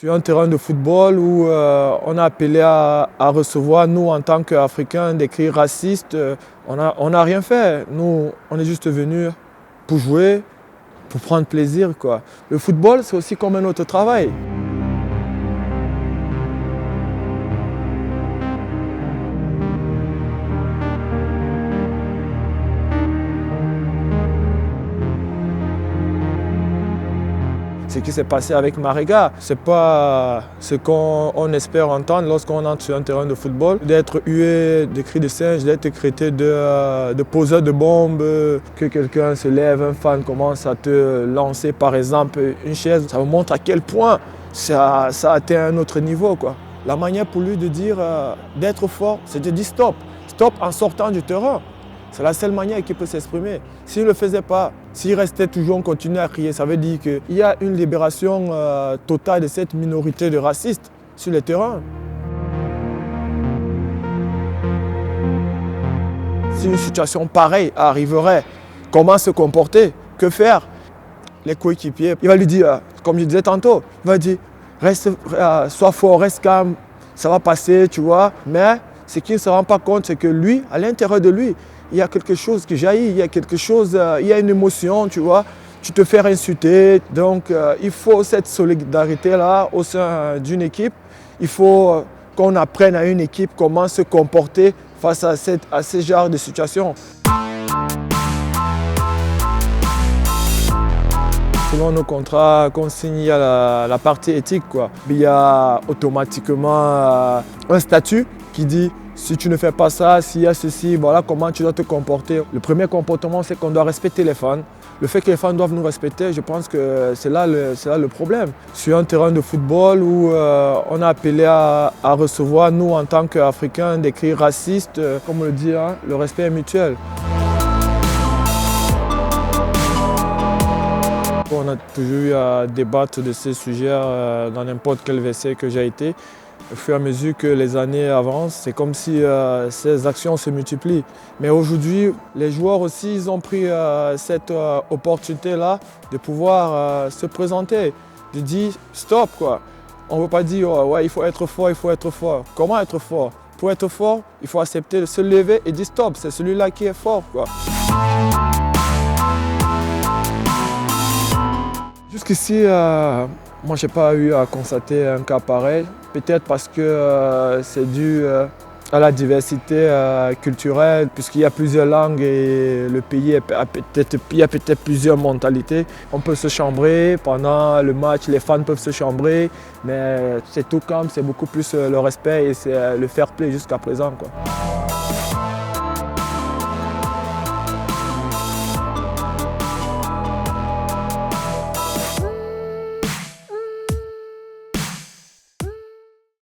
Sur un terrain de football où on a appelé à recevoir, nous en tant qu'Africains, des cris racistes, on n'a rien fait. Nous, on est juste venus pour jouer, pour prendre plaisir, quoi. Le football, c'est aussi comme un autre travail. Ce qui s'est passé avec Marega, ce n'est pas ce qu'on espère entendre lorsqu'on entre sur un terrain de football. D'être hué de cris de singe, d'être traité de poseur de bombes, que quelqu'un se lève, un fan commence à te lancer par exemple une chaise. Ça vous montre à quel point ça a atteint un autre niveau, quoi. La manière pour lui de dire, d'être fort, c'est de dire stop. Stop en sortant du terrain. C'est la seule manière qu'il peut s'exprimer. S'il ne le faisait pas, s'il restait toujours, continuait à crier, ça veut dire qu'il y a une libération totale de cette minorité de racistes sur le terrain. Si une situation pareille arriverait, comment se comporter? Que faire? Les coéquipiers, il va lui dire, comme je disais tantôt, il va dire, sois fort, reste calme, ça va passer, tu vois. Mais ce qu'il ne se rend pas compte, c'est que lui, à l'intérieur de lui, il y a quelque chose qui jaillit, il y a quelque chose, il y a une émotion, tu vois. Tu te fais insulter, donc il faut cette solidarité-là au sein d'une équipe. Il faut qu'on apprenne à une équipe comment se comporter face à ce genre de situation. Selon nos contrats qu'on signe, il y a la partie éthique, quoi. Il y a automatiquement un statut qui dit si tu ne fais pas ça, s'il y a ceci, voilà comment tu dois te comporter. Le premier comportement, c'est qu'on doit respecter les fans. Le fait que les fans doivent nous respecter, je pense que c'est là le problème. Sur un terrain de football où on a appelé à recevoir, nous en tant qu'Africains, des cris racistes, comme on le dit, hein, le respect est mutuel. On a toujours eu à débattre de ces sujets dans n'importe quel WC que j'ai été. Au fur et à mesure que les années avancent, c'est comme si ces actions se multiplient. Mais aujourd'hui, les joueurs aussi, ils ont pris cette opportunité-là de pouvoir se présenter, de dire stop, quoi. On ne veut pas dire ouais, il faut être fort, il faut être fort. Comment être fort? Pour être fort, il faut accepter de se lever et dire stop, c'est celui-là qui est fort, quoi. Jusqu'ici, moi, je n'ai pas eu à constater un cas pareil. Peut-être parce que c'est dû à la diversité culturelle, puisqu'il y a plusieurs langues et le pays il y a peut-être plusieurs mentalités. On peut se chambrer pendant le match, les fans peuvent se chambrer, mais c'est tout calme, c'est beaucoup plus le respect et c'est le fair play jusqu'à présent, quoi.